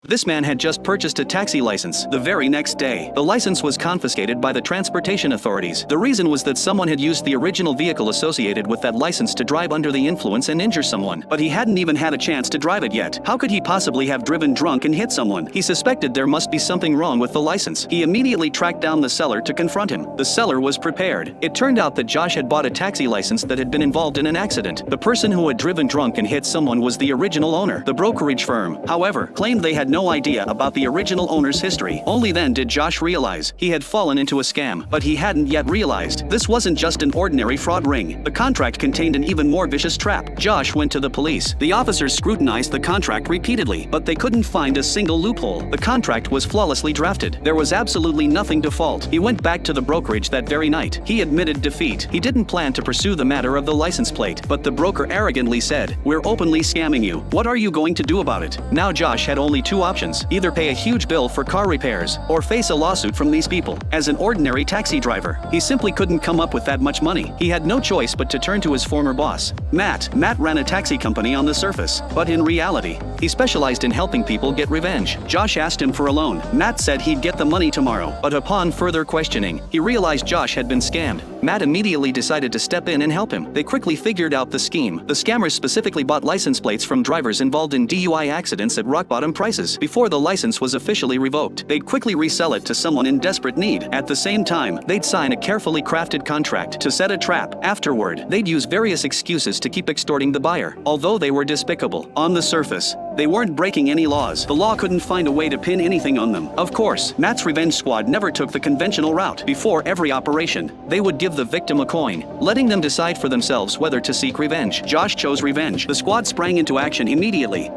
This man had just purchased a taxi license. The very next day, the license was confiscated by the transportation authorities. The reason was that someone had used the original vehicle associated with that license to drive under the influence and injure someone. But he hadn't even had a chance to drive it yet. How could he possibly have driven drunk and hit someone? He suspected there must be something wrong with the license. He immediately tracked down the seller to confront him. The seller was prepared. It turned out that Josh had bought a taxi license that had been involved in an accident. The person who had driven drunk and hit someone was the original owner. The brokerage firm, however, claimed they had no idea about the original owner's history. Only then did Josh realize he had fallen into a scam, but he hadn't yet realized this wasn't just an ordinary fraud ring. The contract contained an even more vicious trap. Josh went to the police. The officers scrutinized the contract repeatedly, but they couldn't find a single loophole. The contract was flawlessly drafted. There was absolutely nothing to fault. He went back to the brokerage that very night. He admitted defeat. He didn't plan to pursue the matter of the license plate, but the broker arrogantly said, "We're openly scamming you. What are you going to do about it?" Now Josh had only two options: either pay a huge bill for car repairs or face a lawsuit from these people. As an ordinary taxi driver, he simply couldn't come up with that much money. He had no choice but to turn to his former boss, Matt. Matt ran a taxi company on the surface, but in reality, he specialized in helping people get revenge. Josh asked him for a loan. Matt said he'd get the money tomorrow, but upon further questioning, he realized Josh had been scammed. Matt immediately decided to step in and help him. They quickly figured out the scheme. The scammers specifically bought license plates from drivers involved in DUI accidents at rock-bottom prices. Before the license was officially revoked, they'd quickly resell it to someone in desperate need. At the same time, they'd sign a carefully crafted contract to set a trap. Afterward, they'd use various excuses to keep extorting the buyer. Although they were despicable, on the surface, they weren't breaking any laws. The law couldn't find a way to pin anything on them. Of course, Matt's revenge squad never took the conventional route. Before every operation, they would give the victim a coin, letting them decide for themselves whether to seek revenge. Josh chose revenge. The squad sprang into action immediately.